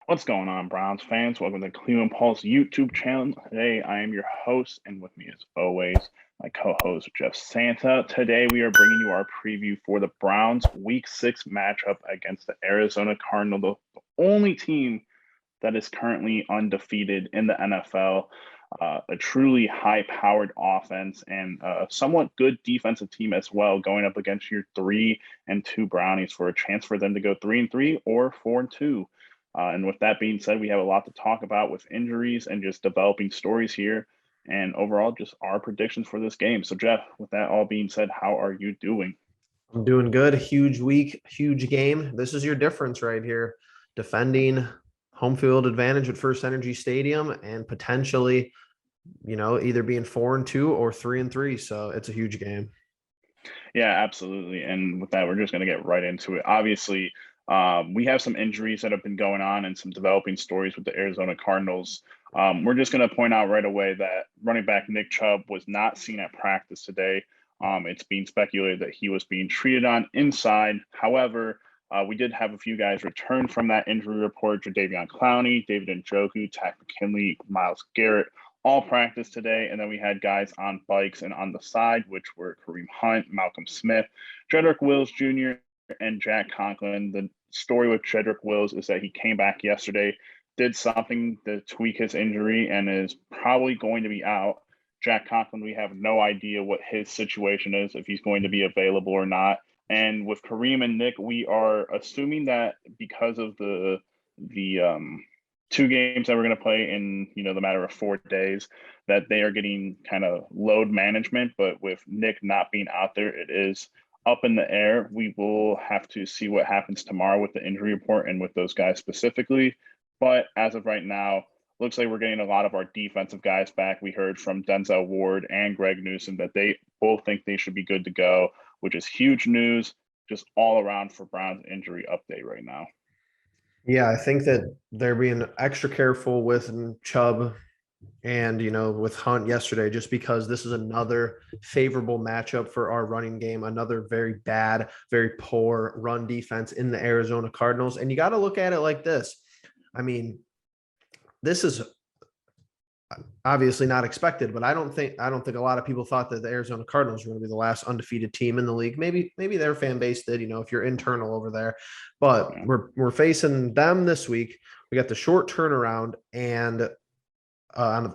What's going on, Browns fans? Welcome to Cleveland Paul's YouTube channel. Today, I am your host, and with me, as always, my co-host Jeff Santa. Today, we are bringing you our preview for the Browns' Week 6 matchup against the Arizona Cardinals, the only team that is currently undefeated in the NFL. A truly high-powered offense and a somewhat good defensive team as well, going up against your 3-2 Brownies for a chance for them to go 3-3 or 4-2. And with that being said, we have a lot to talk about with injuries and just developing stories here, and overall, just our predictions for this game. So, Jeff, with that all being said, how are you doing? I'm doing good. Huge week, huge game. This is your difference right here. Defending home field advantage at First Energy Stadium and potentially, either being 4-2 or 3-3. So it's a huge game. Yeah, absolutely. And with that, we're just going to get right into it. Obviously, we have some injuries that have been going on and some developing stories with the Arizona Cardinals. We're just going to point out right away that running back Nick Chubb was not seen at practice today. It's being speculated that he was being treated on inside. However, we did have a few guys return from that injury report. Jadeveon Clowney, David Njoku, Takk McKinley, Myles Garrett, all practice today. And then we had guys on bikes and on the side, which were Kareem Hunt, Malcolm Smith, Jedrick Wills Jr., and Jack Conklin. The story with Jedrick Wills is that he came back yesterday, did something to tweak his injury, and is probably going to be out. Jack Conklin, we have no idea what his situation is, if he's going to be available or not. And with Kareem and Nick, we are assuming that because of the two games that we're going to play in the matter of 4 days, that they are getting kind of load management. But with Nick not being out there, it is up in the air. We will have to see what happens tomorrow with the injury report and with those guys specifically. But as of right now, looks like we're getting a lot of our defensive guys back. We heard from Denzel Ward and Greg Newsome that they both think they should be good to go, which is huge news just all around for Browns injury update right now. Yeah, I think that they're being extra careful with Chubb and, with Hunt yesterday, just because this is another favorable matchup for our running game, another very bad, very poor run defense in the Arizona Cardinals. And you got to look at it like this. I mean, this is obviously not expected, but I don't think a lot of people thought that the Arizona Cardinals were going to be the last undefeated team in the league. Maybe their fan base did, if you're internal over there. But we're facing them this week. We got the short turnaround and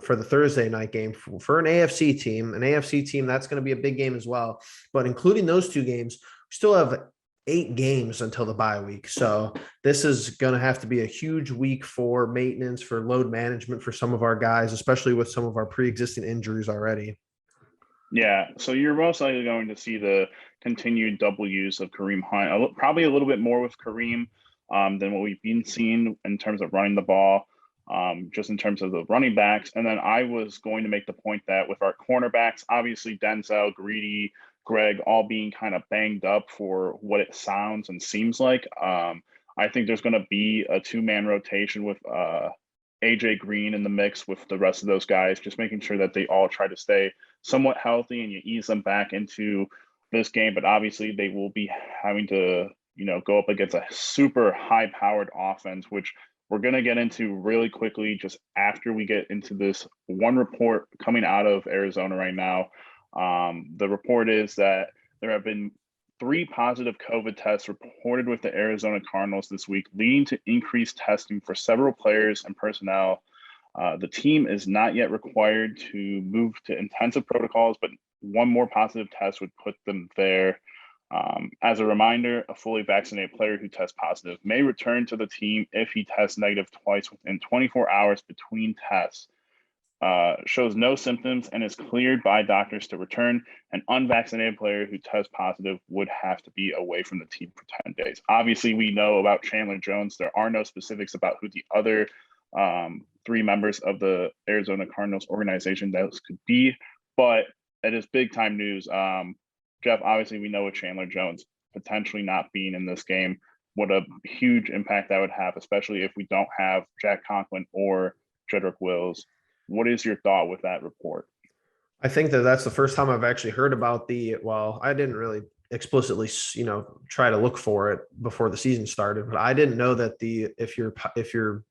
for the Thursday night game for an AFC team, that's going to be a big game as well. But including those two games, we still have 8 games until the bye week. So this is going to have to be a huge week for maintenance, for load management for some of our guys, especially with some of our pre-existing injuries already. Yeah, so you're most likely going to see the continued double use of Kareem Hunt, probably a little bit more with Kareem than what we've been seeing in terms of running the ball, just in terms of the running backs. And then I was going to make the point that with our cornerbacks, obviously Denzel, Greedy, Greg, all being kind of banged up for what it sounds and seems like. I think there's going to be a 2-man rotation with AJ Green in the mix with the rest of those guys, just making sure that they all try to stay somewhat healthy and you ease them back into this game. But obviously they will be having to, go up against a super high-powered offense, which we're going to get into really quickly just after we get into this one report coming out of Arizona right now. The report is that there have been 3 positive COVID tests reported with the Arizona Cardinals this week, leading to increased testing for several players and personnel. The team is not yet required to move to intensive protocols, but one more positive test would put them there. As a reminder, a fully vaccinated player who tests positive may return to the team if he tests negative twice within 24 hours between tests. Shows no symptoms and is cleared by doctors to return. An unvaccinated player who tests positive would have to be away from the team for 10 days. Obviously, we know about Chandler Jones. There are no specifics about who the other 3 members of the Arizona Cardinals organization those could be, but it is big time news. Jeff, obviously, we know with Chandler Jones potentially not being in this game, what a huge impact that would have, especially if we don't have Jack Conklin or Jedrick Wills. What is your thought with that report? I think that that's the first time I've actually heard about I didn't really explicitly, try to look for it before the season started, but I didn't know that if you're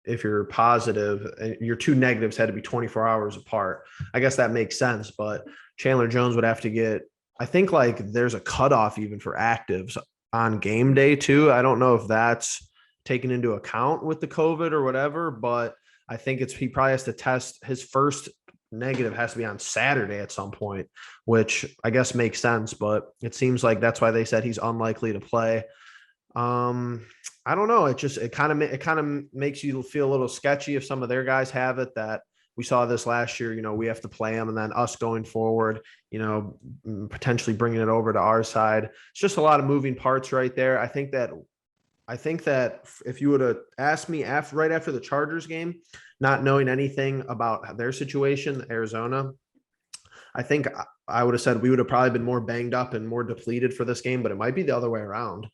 if you're positive, and your two negatives had to be 24 hours apart. I guess that makes sense, but Chandler Jones would have to get, I think like there's a cutoff even for actives on game day too. I don't know if that's taken into account with the COVID or whatever, but I think he probably has to test his first negative has to be on Saturday at some point, which I guess makes sense, but it seems like that's why they said he's unlikely to play. I don't know. It kind of makes you feel a little sketchy if some of their guys have it. That we saw this last year. We have to play them, and then us going forward, potentially bringing it over to our side. It's just a lot of moving parts right there. I think that if you would have asked me right after the Chargers game, not knowing anything about their situation, Arizona, I think I would have said we would have probably been more banged up and more depleted for this game, but it might be the other way around.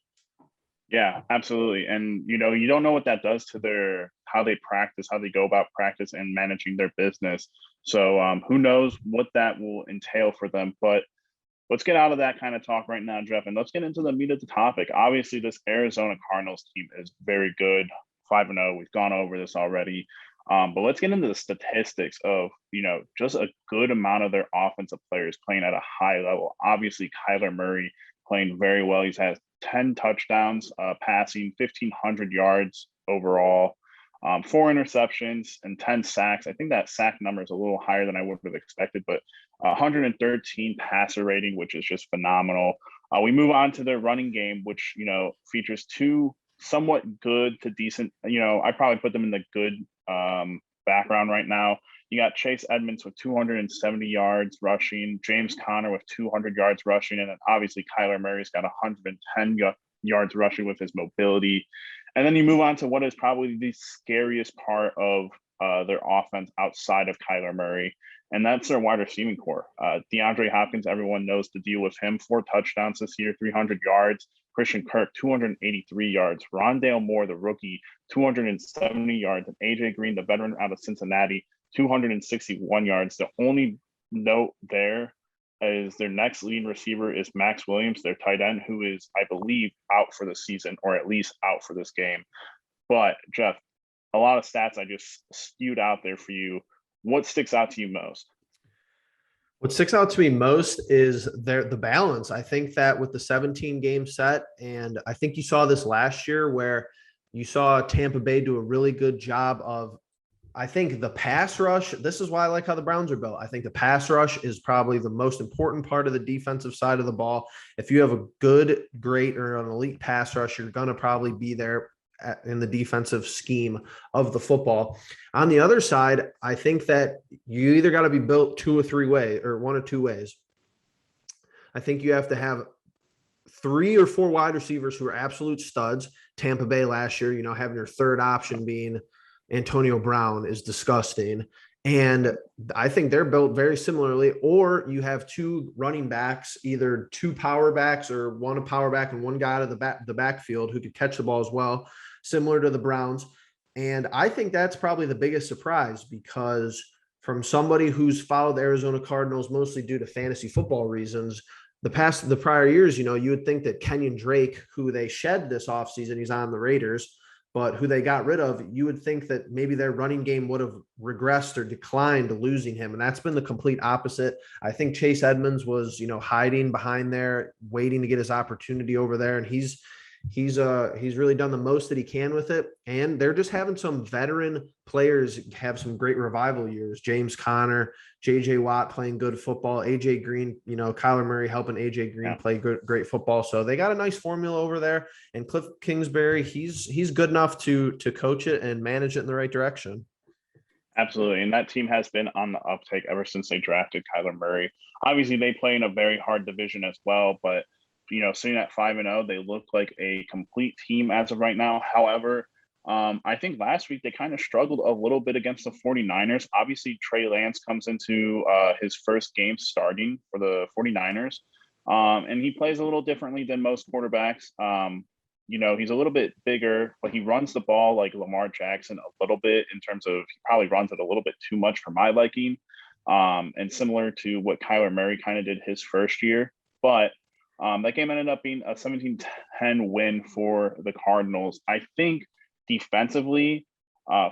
Yeah, absolutely. And you don't know what that does to how they practice, how they go about practice and managing their business. So who knows what that will entail for them. But let's get out of that kind of talk right now, Jeff, and let's get into the meat of the topic. Obviously, this Arizona Cardinals team is very good, 5-0. We've gone over this already. But let's get into the statistics of, just a good amount of their offensive players playing at a high level. Obviously, Kyler Murray playing very well. He's had 10 touchdowns passing, 1,500 yards overall, 4 interceptions, and 10 sacks. I think that sack number is a little higher than I would have expected, but 113 passer rating, which is just phenomenal. We move on to their running game, which, features 2 somewhat good to decent. I probably put them in the good background right now. You got Chase Edmonds with 270 yards rushing, James Conner with 200 yards rushing, and then obviously Kyler Murray's got 110 yards rushing with his mobility. And then you move on to what is probably the scariest part of their offense outside of Kyler Murray, and that's their wide receiving core. DeAndre Hopkins, everyone knows the deal with him. 4 touchdowns this year, 300 yards. Christian Kirk, 283 yards. Rondale Moore, the rookie, 270 yards. And AJ Green, the veteran out of Cincinnati, 261 yards. The only note there is their next leading receiver is Max Williams, their tight end, who is, I believe, out for the season, or at least out for this game. But, Jeff, a lot of stats I just spewed out there for you. What sticks out to you most? What sticks out to me most is the balance. I think that with the 17 game set, and I think you saw this last year where you saw Tampa Bay do a really good job of, I think the pass rush. This is why I like how the Browns are built. I think the pass rush is probably the most important part of the defensive side of the ball. If you have a good, great, or an elite pass rush, you're going to probably be there in the defensive scheme of the football. On the other side, I think that you either got to be built 2 or 3 ways, or 1 or 2 ways. I think you have to have 3 or 4 wide receivers who are absolute studs. Tampa Bay last year, having your third option being Antonio Brown is disgusting. And I think they're built very similarly. Or you have 2 running backs, either 2 power backs or 1 a power back and 1 guy out of the backfield who could catch the ball as well, similar to the Browns. And I think that's probably the biggest surprise, because from somebody who's followed the Arizona Cardinals mostly due to fantasy football reasons, the prior years, you would think that Kenyon Drake, who they shed this offseason, he's on the Raiders, but who they got rid of, you would think that maybe their running game would have regressed or declined losing him. And that's been the complete opposite. I think Chase Edmonds was, hiding behind there, waiting to get his opportunity over there. And he's really done the most that he can with it. And they're just having some veteran players have some great revival years. James Conner, JJ Watt playing good football, AJ Green, Kyler Murray helping AJ Green play great football. So they got a nice formula over there. And Cliff Kingsbury, he's good enough to coach it and manage it in the right direction. Absolutely. And that team has been on the uptake ever since they drafted Kyler Murray. Obviously, they play in a very hard division as well, but sitting at 5-0, they look like a complete team as of right now. However, I think last week they kind of struggled a little bit against the 49ers. Obviously, Trey Lance comes into his first game starting for the 49ers, and he plays a little differently than most quarterbacks. He's a little bit bigger, but he runs the ball like Lamar Jackson a little bit, in terms of he probably runs it a little bit too much for my liking, and similar to what Kyler Murray kind of did his first year. But that game ended up being a 17-10 win for the Cardinals. I think defensively,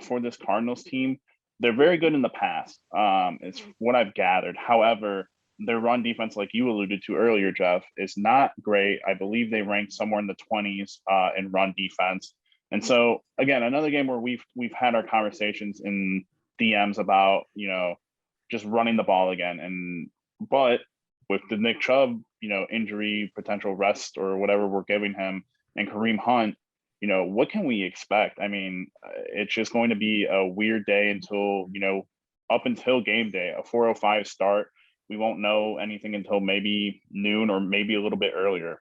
for this Cardinals team. They're very good in the past. It's what I've gathered. However, their run defense, like you alluded to earlier, Jeff, is not great. I believe they ranked somewhere in the 20s in run defense. And so again, another game where we've had our conversations in DMs about, just running the ball again. But with the Nick Chubb, injury, potential rest or whatever we're giving him, and Kareem Hunt, what can we expect? I mean, it's just going to be a weird day until, up until game day, a 4:05 start. We won't know anything until maybe noon or maybe a little bit earlier.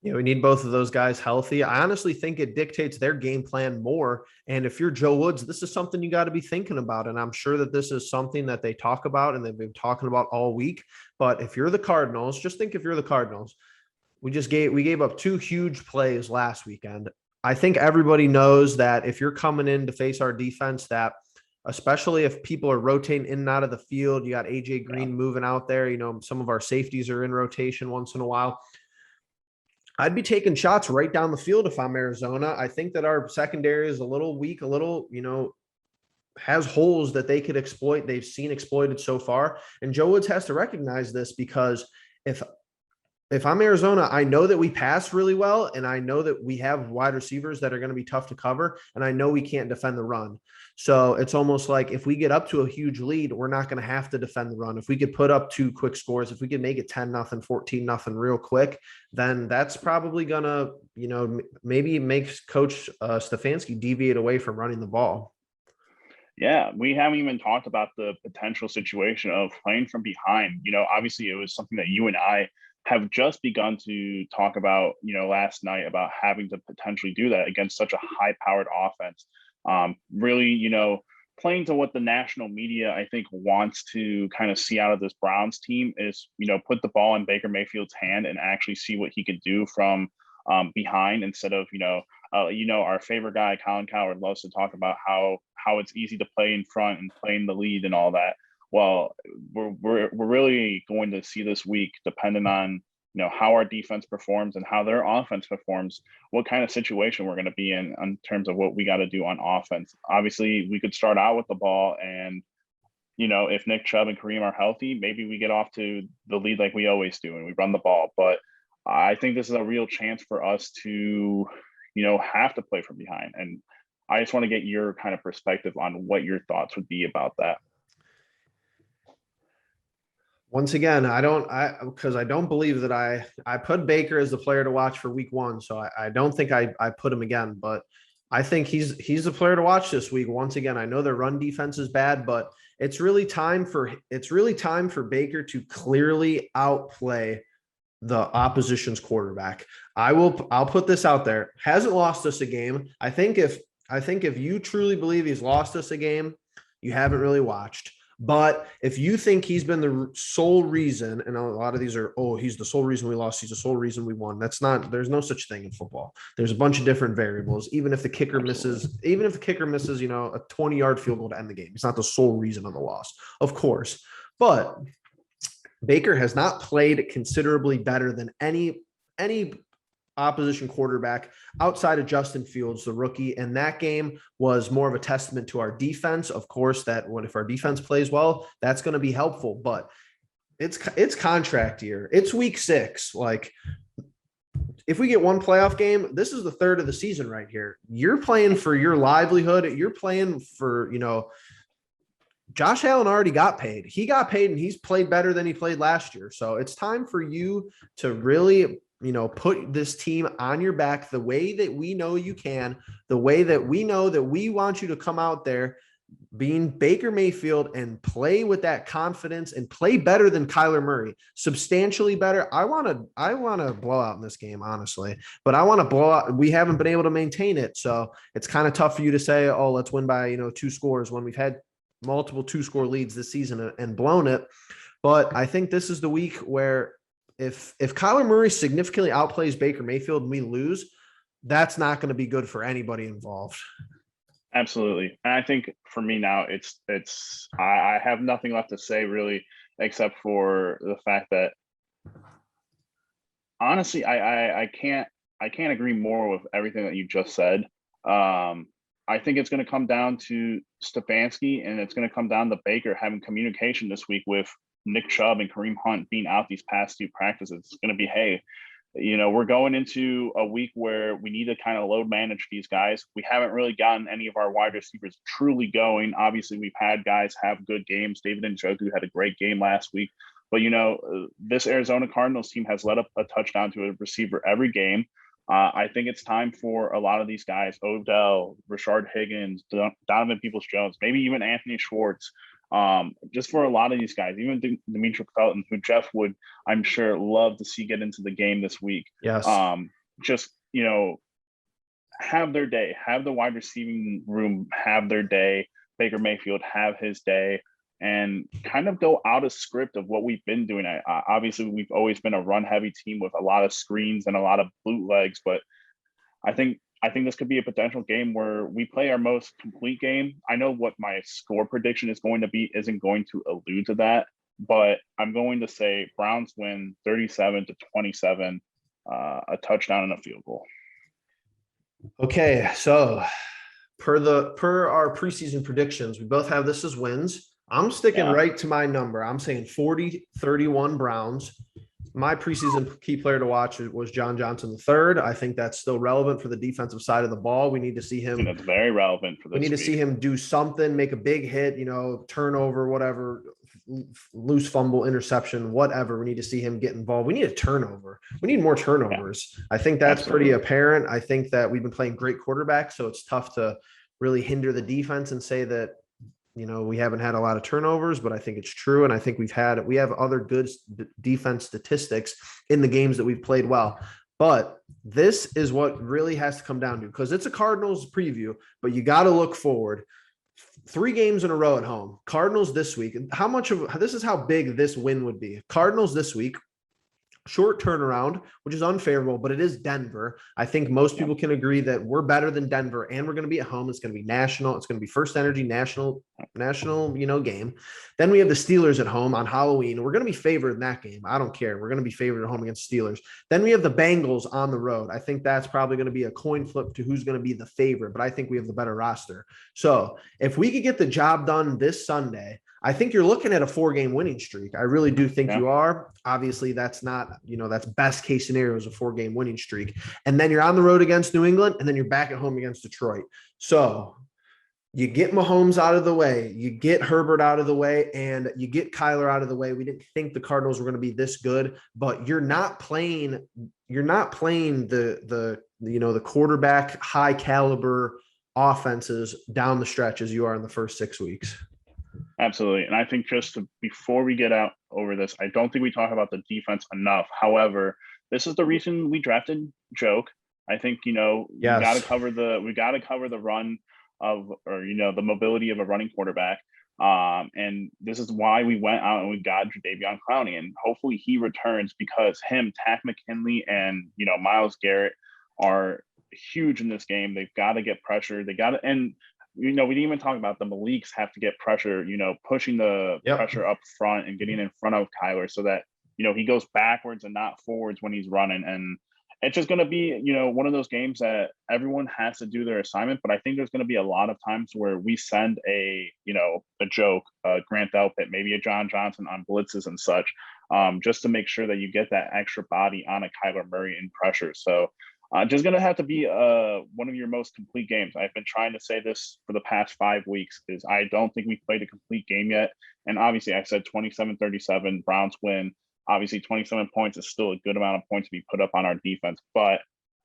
Yeah, we need both of those guys healthy. I honestly think it dictates their game plan more. And if you're Joe Woods, this is something you got to be thinking about. And I'm sure that this is something that they talk about and they've been talking about all week. But if you're the Cardinals, just think if you're the Cardinals, we gave up 2 huge plays last weekend. I think everybody knows that if you're coming in to face our defense, that especially if people are rotating in and out of the field, you got AJ Green moving out there, some of our safeties are in rotation once in a while. I'd be taking shots right down the field if I'm Arizona. I think that our secondary is a little weak, a little, has holes that they could exploit. They've seen exploited so far. And Joe Woods has to recognize this, because if I'm Arizona, I know that we pass really well, and I know that we have wide receivers that are going to be tough to cover, and I know we can't defend the run. So it's almost like if we get up to a huge lead, we're not going to have to defend the run. If we could put up 2 quick scores, if we could make it 10-0, 14-0 real quick, then that's probably going to, maybe make Coach Stefanski deviate away from running the ball. Yeah, we haven't even talked about the potential situation of playing from behind. Obviously it was something that you and I have just begun to talk about, last night, about having to potentially do that against such a high-powered offense. Really, playing to what the national media, I think, wants to kind of see out of this Browns team is, put the ball in Baker Mayfield's hand and actually see what he can do from behind, instead of, our favorite guy, Colin Cowherd, loves to talk about how it's easy to play in front and play in the lead and all that. Well, we're really going to see this week, depending on how our defense performs and how their offense performs, what kind of situation we're going to be in terms of what we got to do on offense. Obviously, we could start out with the ball, and if Nick Chubb and Kareem are healthy, maybe we get off to the lead like we always do and we run the ball. But I think this is a real chance for us to have to play from behind, and I just want to get your kind of perspective on what your thoughts would be about that. Once again, because I don't believe that I put Baker as the player to watch for week 1. So I don't think I put him again, but I think he's the player to watch this week. Once again, I know their run defense is bad, but it's really time for Baker to clearly outplay the opposition's quarterback. I'll put this out there. Hasn't lost us a game. I think if you truly believe he's lost us a game, you haven't really watched. But if you think he's been the sole reason, and a lot of these are, he's the sole reason we lost, he's the sole reason we won. There's no such thing in football. There's a bunch of different variables. Even if the kicker misses, a 20-yard field goal to end the game, it's not the sole reason of the loss, of course. But Baker has not played considerably better than any opposition quarterback outside of Justin Fields, the rookie. And that game was more of a testament to our defense. Of course, if our defense plays well, that's going to be helpful, but it's contract year. It's week 6. Like, if we get one playoff game, this is the 3rd of the season right here. You're playing for your livelihood. You're playing for, Josh Allen already got paid. He got paid and he's played better than he played last year. So it's time for you to really, put this team on your back the way that we know you can, the way that we know that we want you to come out there being Baker Mayfield and play with that confidence and play better than Kyler Murray, substantially better. I want to blow out in this game, honestly, but I want to blow out. We haven't been able to maintain it. So it's kind of tough for you to say, let's win by, 2 scores when we've had multiple 2-score leads this season and blown it. But I think this is the week where if Kyler Murray significantly outplays Baker Mayfield and we lose, that's not going to be good for anybody involved. Absolutely. And I think for me now, I have nothing left to say really, except for the fact that honestly, I can't agree more with everything that you just said. I think it's going to come down to Stefanski, and it's going to come down to Baker having communication this week with Nick Chubb and Kareem Hunt being out these past 2 practices. It's going to be, hey, we're going into a week where we need to kind of load manage these guys. We haven't really gotten any of our wide receivers truly going. Obviously, we've had guys have good games. David Njoku had a great game last week. But, this Arizona Cardinals team has let up a touchdown to a receiver every game. I think it's time for a lot of these guys, Odell, Rashard Higgins, Donovan Peoples-Jones, maybe even Anthony Schwartz, just for a lot of these guys, even Demetric Felton, who Jeff would, I'm sure, love to see get into the game this week. Yes. Just, have their day, have the wide receiving room have their day, Baker Mayfield have his day, and kind of go out of script of what we've been doing. Obviously, we've always been a run-heavy team with a lot of screens and a lot of bootlegs, but I think this could be a potential game where we play our most complete game. I know what my score prediction is going to be isn't going to allude to that, but I'm going to say Browns win 37-27, a touchdown and a field goal. Okay, so per our preseason predictions, we both have this as wins. I'm sticking right to my number. I'm saying 40-31 Browns. My preseason key player to watch was John Johnson III. I think that's still relevant for the defensive side of the ball. We need to see him. That's very relevant for this. We need to see him do something, make a big hit, turnover, whatever, loose fumble, interception, whatever. We need to see him get involved. We need a turnover. We need more turnovers. Yeah. I think that's pretty apparent. I think that we've been playing great quarterback, so it's tough to really hinder the defense and say that, we haven't had a lot of turnovers, but I think it's true. And I think we have other good defense statistics in the games that we've played well. But this is what really has to come down to, because it's a Cardinals preview, but you got to look forward. 3 games in a row at home. Cardinals this week. This is how big this win would be. Cardinals this week. Short turnaround, which is unfavorable, but it is Denver. I think most people can agree that we're better than Denver, and we're going to be at home. It's going to be national. It's going to be First Energy national, game. Then we have the Steelers at home on Halloween. We're going to be favored in that game. I don't care. We're going to be favored at home against Steelers. Then we have the Bengals on the road. I think that's probably going to be a coin flip to who's going to be the favorite, but I think we have the better roster. So if we could get the job done this Sunday, I think you're looking at a 4-game winning streak. I really do think you are. Obviously, that's not, that's best case scenario is a 4-game winning streak. And then you're on the road against New England, and then you're back at home against Detroit. So you get Mahomes out of the way, you get Herbert out of the way, and you get Kyler out of the way. We didn't think the Cardinals were going to be this good, but you're not playing the quarterback high caliber offenses down the stretch as you are in the first 6 weeks. Absolutely. And I think before we get out over this, I don't think we talk about the defense enough. However, this is the reason we drafted Joke. I think, we got to cover the run of, or, the mobility of a running quarterback. And this is why we went out and we got Jadeveon Clowney, and hopefully he returns, because Takk McKinley and, Myles Garrett are huge in this game. They've got to get pressure. We didn't even talk about the Maliks have to get pressure, pushing the pressure up front and getting in front of Kyler so that, he goes backwards and not forwards when he's running. And it's just going to be, one of those games that everyone has to do their assignment. But I think there's going to be a lot of times where we send a Joke, Grant Delpit, maybe a John Johnson on blitzes and such, just to make sure that you get that extra body on a Kyler Murray in pressure. So, just going to have to be one of your most complete games. I've been trying to say this for the past 5 weeks, is I don't think we've played a complete game yet. And obviously I said 27-37, Browns win. Obviously 27 points is still a good amount of points to be put up on our defense. But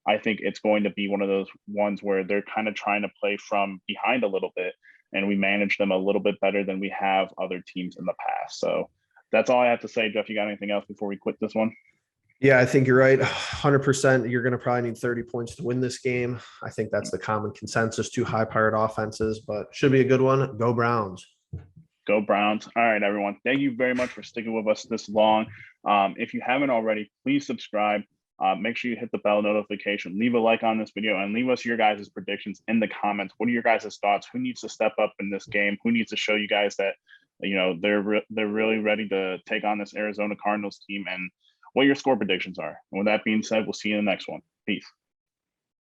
I think it's going to be one of those ones where they're kind of trying to play from behind a little bit, and we manage them a little bit better than we have other teams in the past. So that's all I have to say. Jeff, you got anything else before we quit this one? Yeah, I think you're right. 100%. You're going to probably need 30 points to win this game. I think that's the common consensus. 2 high-powered offenses, but should be a good one. Go Browns. Go Browns. All right, everyone. Thank you very much for sticking with us this long. If you haven't already, please subscribe. Make sure you hit the bell notification. Leave a like on this video and leave us your guys' predictions in the comments. What are your guys' thoughts? Who needs to step up in this game? Who needs to show you guys that they're really ready to take on this Arizona Cardinals team, and what your score predictions are? And with that being said, we'll see you in the next one. Peace.